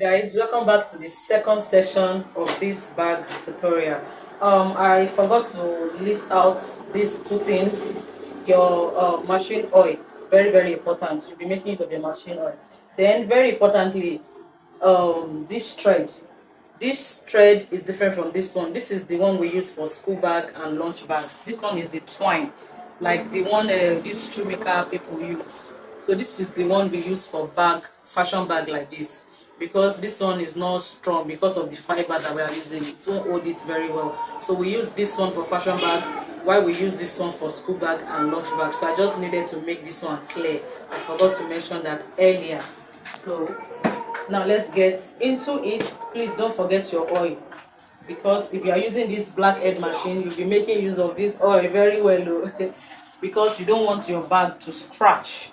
Guys, welcome back to the second session of this bag tutorial. I forgot to list out these two things. Your machine oil, very important. You'll be making use of your machine oil. Then very importantly, this thread is different from this one. This is the one we use for school bag and lunch bag. This one is the twine, like the one these shoemaker people use. So this is the one we use for bag, fashion bag like this, because this one is not strong because of the fiber that we are using. It won't hold it very well. So we use this one for fashion bag, while we use this one for school bag and lunch bag. So I just needed to make this one clear. I forgot to mention that earlier. So now let's get into it. Please don't forget your oil, because if you are using this blackhead machine, you'll be making use of this oil very well because you don't want your bag to scratch.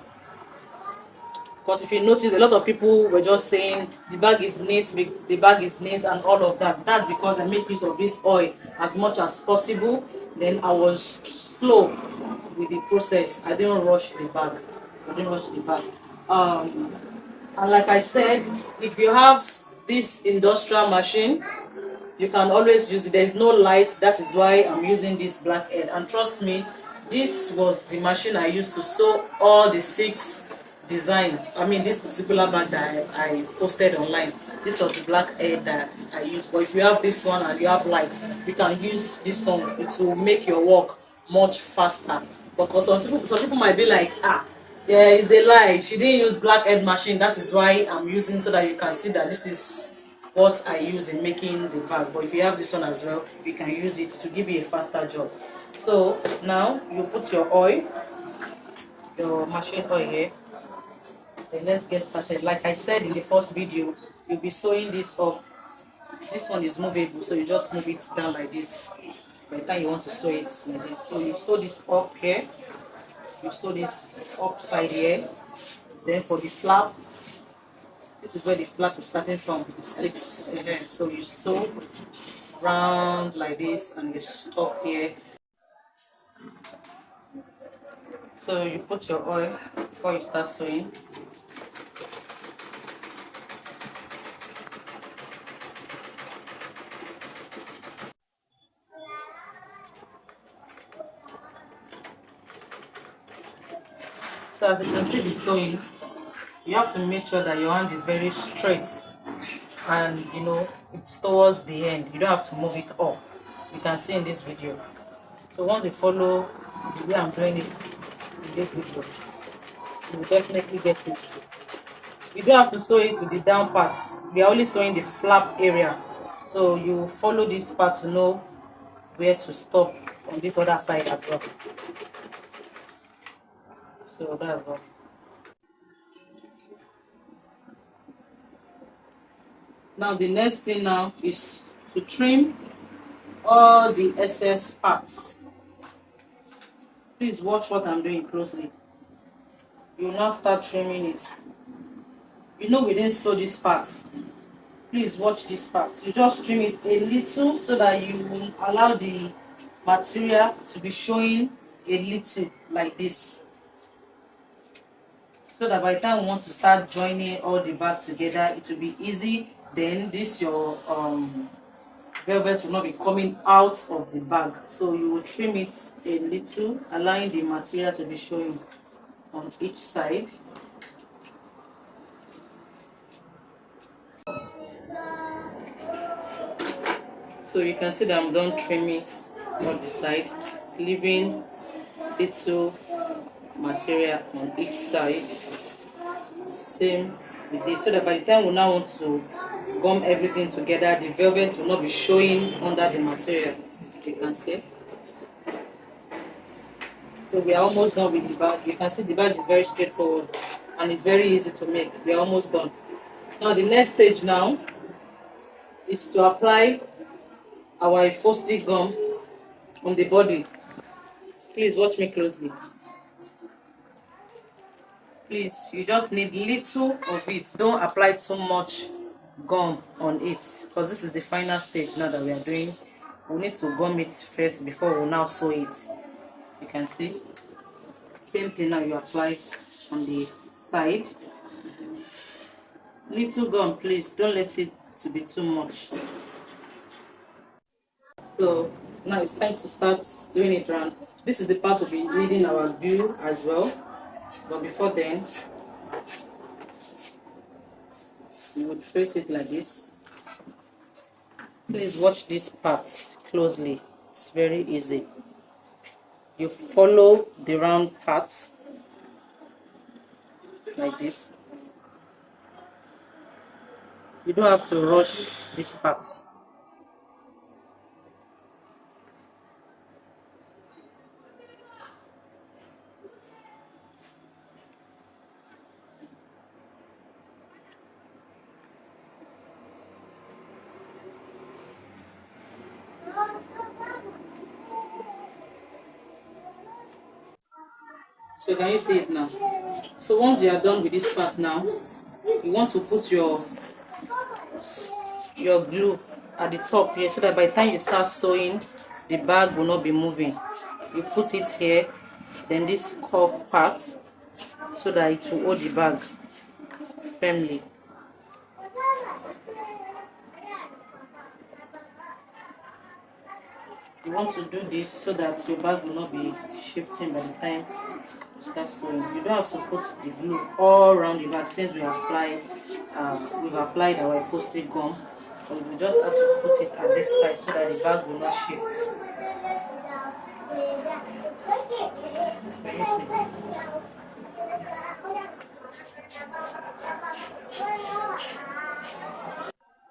Because if you notice, a lot of people were just saying the bag is neat, the bag is neat and all of that. That's because I make use of this oil as much as possible. Then I was slow with the process. I didn't rush the bag. And like I said, if you have this industrial machine, you can always use it. There's no light, that is why I'm using this blackhead. And trust me, this was the machine I used to sew all the 6 design. I mean, this particular bag that I posted online, this was the blackhead that I used. But if you have this one and you have light, you can use this one. It will make your work much faster. Because some people might be like, yeah, it's a lie, she didn't use blackhead machine. That is why I'm using, so that you can see that this is what I use in making the bag. But if you have this one as well, you can use it to give you a faster job. So now you put your oil, your machine oil here. Then let's get started. Like I said in the first video, you'll be sewing this up. This one is movable, so you just move it down like this. By the time you want to sew it like this, so you sew this up here, you sew this upside here. Then for the flap, this is where the flap is starting from, the 6. So you sew round like this and you stop here. So you put your oil before you start sewing. So as you can see the sewing, you have to make sure that your hand is very straight, and it's towards the end. You don't have to move it up. You can see in this video. So once you follow the way I'm doing it in this video, you will definitely get it. You don't have to sew it to the down parts. We are only sewing the flap area. So you follow this part to know where to stop on this other side as well. So that's all. Now the next thing now is to trim all the excess parts. Please watch what I'm doing closely. You will now start trimming it. We didn't sew this part. Please watch this part. You just trim it a little so that you will allow the material to be showing a little like this. So that by the time we want to start joining all the bag together, it will be easy. Then this your velvet will not be coming out of the bag. So you will trim it a little, allowing the material to be showing on each side. So you can see that I'm done trimming on the side, leaving little material on each side. Same with this, so that by the time we now want to gum everything together, the velvet will not be showing under the material. You can see. So we are almost done with the bag. You can see the bag is very straightforward and it's very easy to make. We are almost done. Now the next stage now is to apply our epoxy gum on the body. Please watch me closely. Please, you just need little of it. Don't apply too much gum on it, because this is the final stage now that we are doing. We need to gum it first before we now sew it. You can see. Same thing now you apply on the side. Little gum, please. Don't let it to be too much. So now it's time to start doing it round. This is the part we'll be needing our glue as well. But before then, we will trace it like this. Please watch this part closely. It's very easy. You follow the round part like this. You don't have to rush this part. So can you see it now? So once you are done with this part now, you want to put your glue at the top here so that by the time you start sewing, the bag will not be moving. You put it here, then this cuff part, so that it will hold the bag firmly. You want to do this so that your bag will not be shifting by the time you start sewing. You don't have to put the glue all around the bag since we've applied our post-it gum. But we just have to put it at this side so that the bag will not shift. Can you see?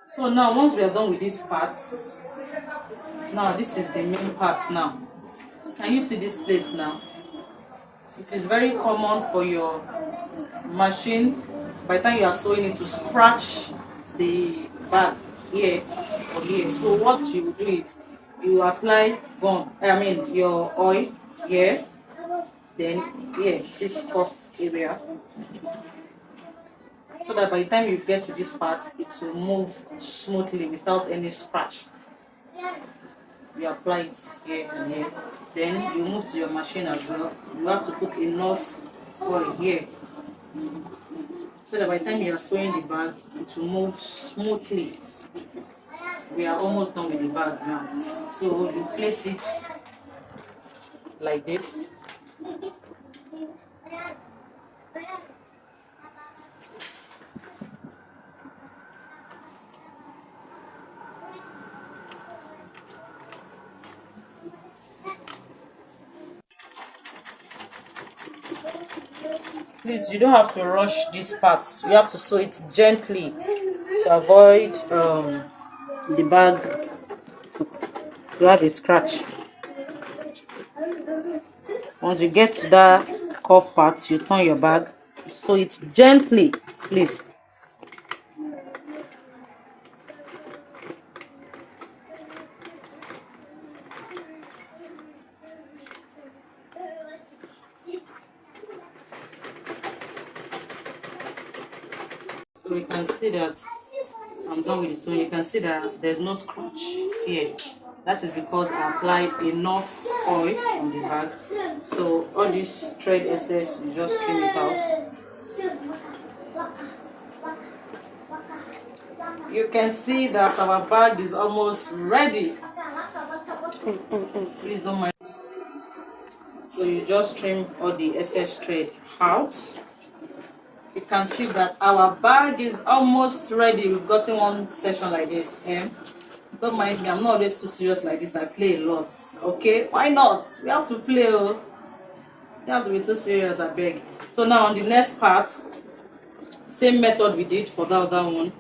So now once we are done with this part, now this is the main part now. Can you see this place now? It is very common for your machine by the time you are sewing it to scratch the bag here or here. So what you will do is you apply gum, your oil here, then here, this cuff area, so that by the time you get to this part, it will move smoothly without any scratch. You apply it here and here, then you move to your machine as well. You have to put enough oil here so that by the time you are sewing the bag, it will move smoothly. We are almost done with the bag now. So you place it like this. Please, you don't have to rush these parts. You have to sew it gently to avoid the bag to have a scratch. Once you get to that cuff part, you turn your bag, sew it gently, please. So we can see that I'm done with it. So you can see that there's no scratch here. That is because I applied enough oil on the bag. So all this thread excess, you just trim it out. You can see that our bag is almost ready. Please don't mind. So you just trim all the excess thread out. You can see that our bag is almost ready. We've gotten one session like this. Don't mind me, I'm not always too serious like this. I play a lot. Okay, why not? We have to play. You have to be too serious, I beg. So now on the next part, same method we did for that other one.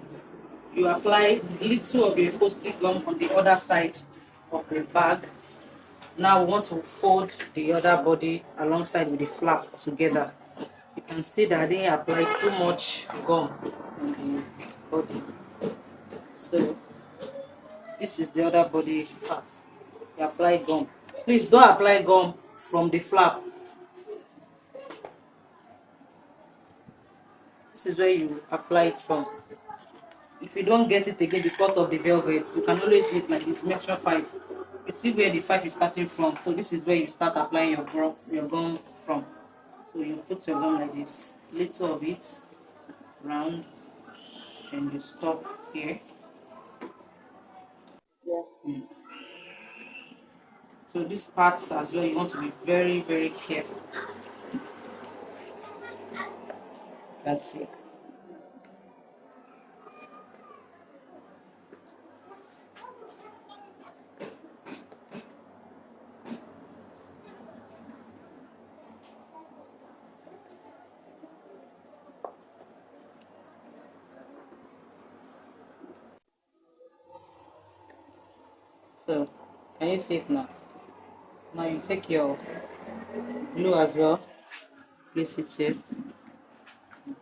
You apply little of your post-it gum on the other side of the bag. Now we want to fold the other body alongside with the flap together. You can see that I didn't apply too much gum on the body. So this is the other body part. You apply gum. Please don't apply gum from the flap. This is where you apply it from. If you don't get it again because of the velvet, you can always do it like this. Make sure 5. You see where the 5 is starting from. So this is where you start applying your gum from. So you put your gum like this. Little of it round. and you stop here. Yeah. So these parts as well, you want to be very, very careful. That's it. So can you see it now? Now you take your glue as well, place it here,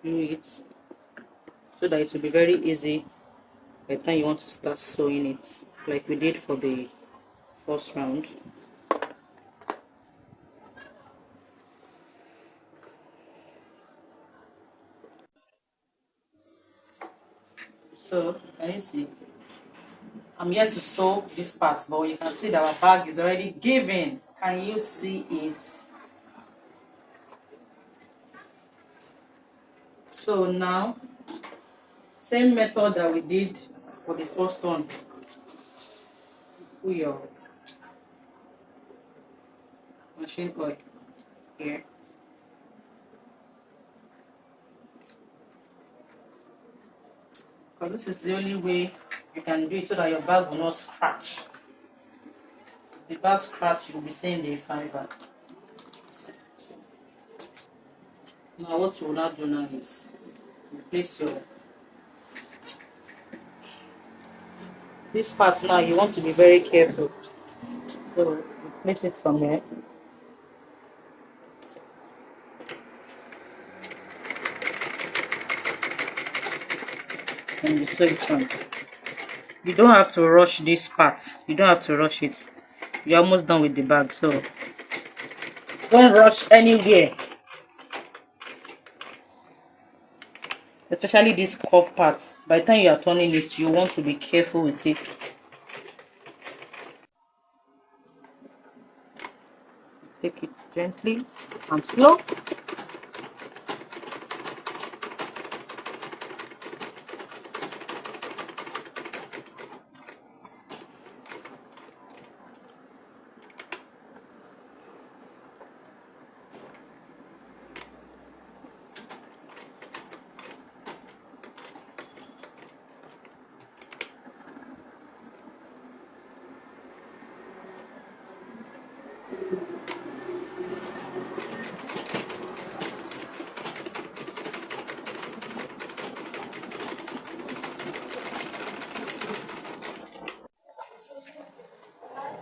glue it so that it will be very easy by the time you want to start sewing it, like we did for the first round. So can you see? I'm here to sew this part, but you can see that our bag is already giving. Can you see it? So now, same method that we did for the first one. Put your machine oil here. Because this is the only way you can do it so that your bag will not scratch. If the bag scratch, you'll be seeing the fiber. Now what you will now do now is place your this part now you want to be very careful. So you place it from here. And you sew it on. You don't have to rush this part. You don't have to rush it. You're almost done with the bag, so don't rush anywhere. Especially these cuff parts. By the time you are turning it, you want to be careful with it. Take it gently and slow.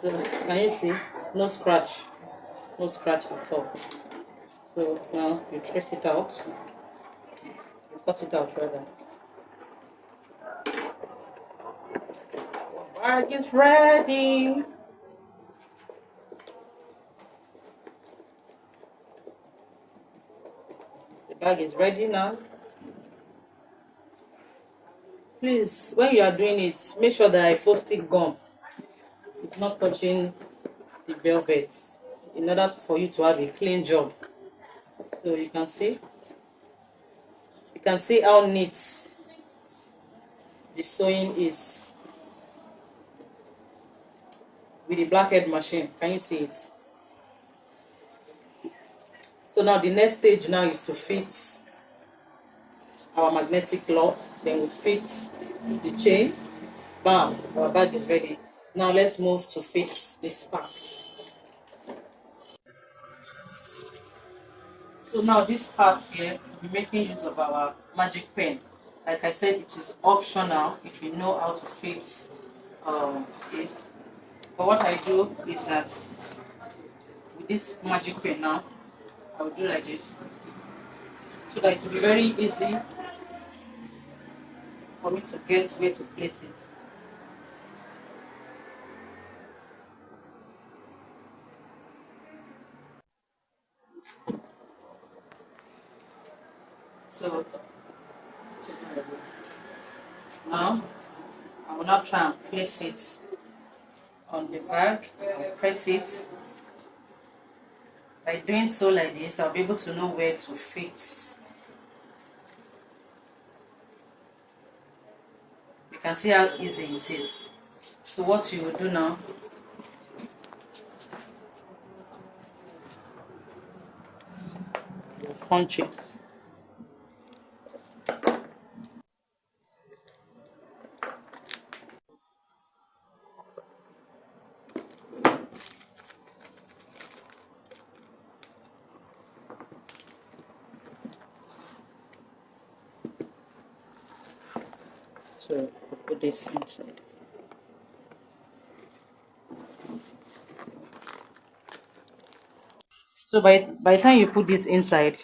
So can you see? No scratch. No scratch at all. So now you trace it out. You cut it out rather. Bag is ready. The bag is ready now. Please, when you are doing it, make sure that a stick gum is not touching the velvet in order for you to have a clean job. So you can see how neat the sewing is with the blackhead machine. Can you see it? So now the next stage now is to fit our magnetic lock. Then we fit the chain. Bam, our bag is ready. Now let's move to fit this part. So now this part here, we'll be making use of our magic pen. Like I said, it is optional if you know how to fit this. But what I do is that with this magic pen now, I will do like this. So that it will be very easy for me to get where to place it. So now I will now try and place it on the bag. I'll press it. By doing so like this, I'll be able to know where to fit can see how easy it is. So what you will do now, punch it. So we'll put this inside. So by the time you put this inside,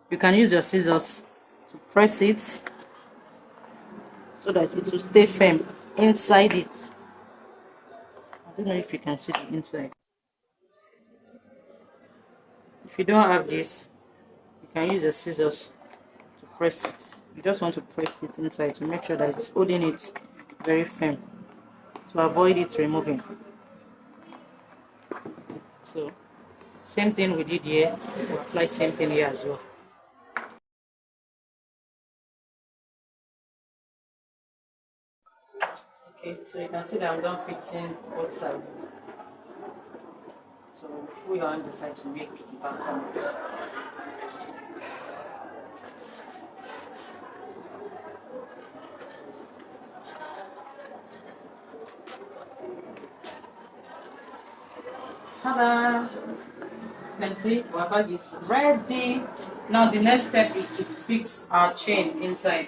you can use your scissors to press it so that it will stay firm inside it. I don't know if you can see the inside. If you don't have this, you can use your scissors to press it. You just want to press it inside to make sure that it's holding it very firm to avoid it removing. So same thing we did here, we'll apply same thing here as well. Okay, so you can see that I'm done fixing both sides. So we are on the side to make the back corners. Ta-da! You can see our bag is ready. Now the next step is to fix our chain inside.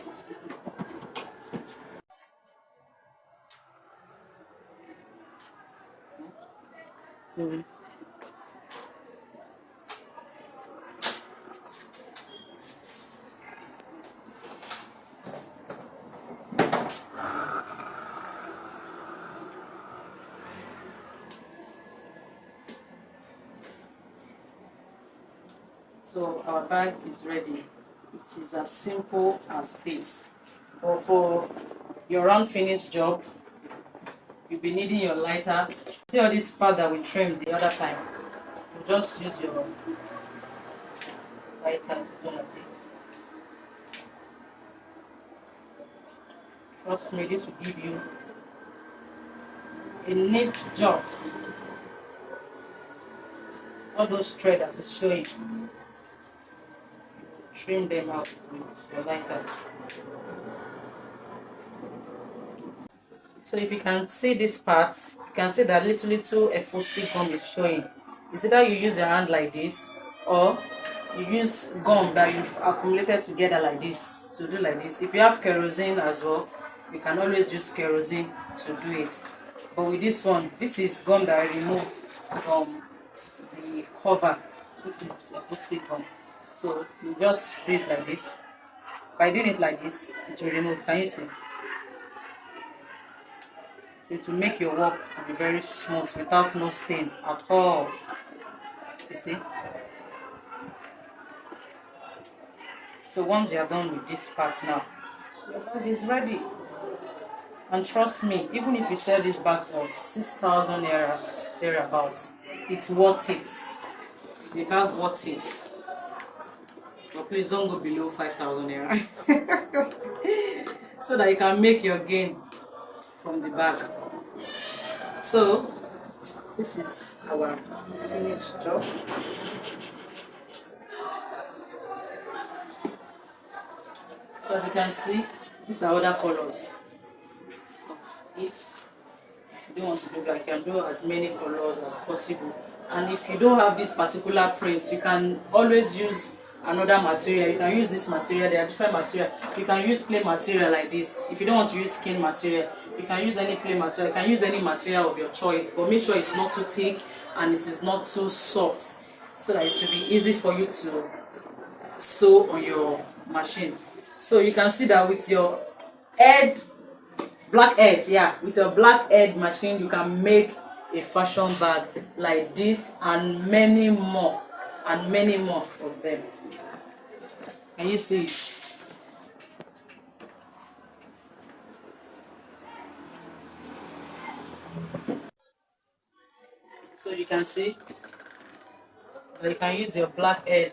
So our bag is ready. It is as simple as this. But for your round finish job, you'll be needing your lighter. See all this part that we trimmed the other time? You just use your lighter to do like this. Trust me, this will give you a neat job. All those threads that is showing, trim them out with your lighter. So if you can see this part, you can see that little epoxy gum is showing. It's either you use your hand like this, or you use gum that you've accumulated together like this to do like this. If you have kerosene as well, you can always use kerosene to do it. But with this one, this is gum that I removed from the cover. This is epoxy gum. So you just do it like this. By doing it like this, it will remove. Can you see? So it will make your work to be very smooth without no stain at all. You see? So once you are done with this part now, your bag is ready. And trust me, even if you sell this bag for 6,000 naira thereabouts, it's worth it. The bag worth it. But please don't go below 5,000 naira. So that you can make your gain from the bag. So this is our finished job. So as you can see, these are other colors of it. If you don't want to do black, you can do as many colors as possible. And if you don't have this particular print, you can always use another material. You can use this material. There are different material. You can use plain material like this. If you don't want to use skin material, you can use any plain material. You can use any material of your choice, but make sure it's not too thick and it is not too soft, so that it will be easy for you to sew on your machine. So you can see that with your black edge, yeah, with your black edge machine, you can make a fashion bag like this and many more of them. Can you see it? So you can see that you can use your black edge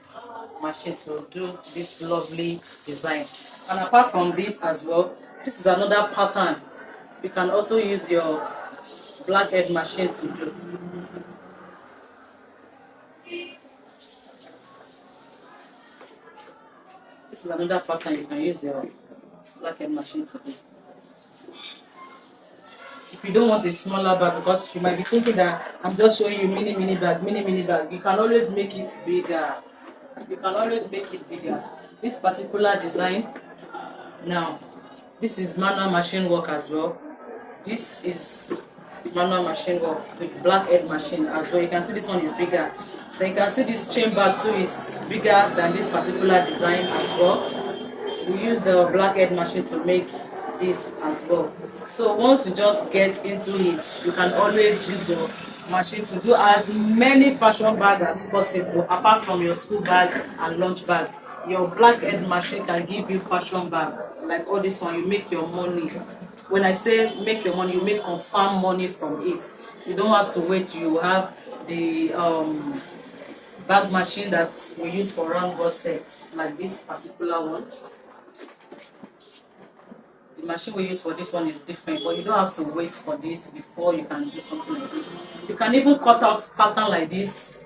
machine to do this lovely design. And apart from this as well, this is another pattern you can also use your blackhead machine to do. This is another pattern you can use your blackhead machine to do. If you don't want a smaller bag, because you might be thinking that I'm just showing you mini bag, you can always make it bigger. You can always make it bigger. This particular design, now, this is manual machine work as well. This is manual machine work with blackhead machine as well. You can see this one is bigger. Then you can see this chain bag too is bigger than this particular design as well. We use a blackhead machine to make this as well. So once you just get into it, you can always use your machine to do as many fashion bags as possible, apart from your school bag and lunch bag. Your blackhead machine can give you fashion bag, like all this one. You make your money. When I say make your money, you make confirm money from it. You don't have to wait till you have the bag machine that we use for round bus sets, like this particular one. The machine we use for this one is different, but you don't have to wait for this before you can do something like this. You can even cut out pattern like this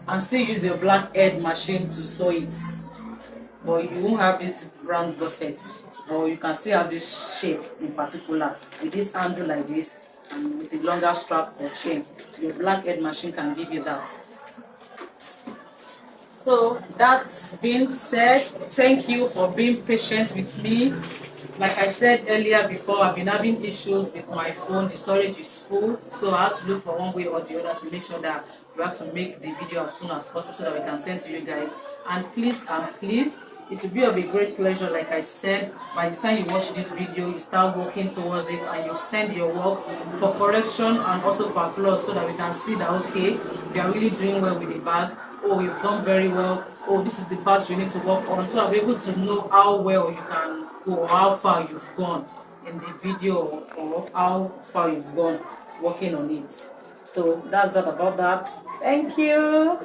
and still use your blackhead machine to sew it, but you won't have this round gusset, but you can still have this shape in particular with this handle like this and with a longer strap or chain. Your blackhead machine can give you that. So that being said, thank you for being patient with me. Like I said earlier before, I've been having issues with my phone. The storage is full, so I have to look for one way or the other to make sure that we have to make the video as soon as possible so that we can send to you guys. And please, it will be of a great pleasure, like I said, by the time you watch this video, you start working towards it and you send your work for correction and also for applause so that we can see that, okay, you are really doing well with the bag. Oh, you've done very well. Oh, this is the part you need to work on. So I'll be able to know how well you can go or how far you've gone in the video or how far you've gone working on it. So that's that about that. Thank you.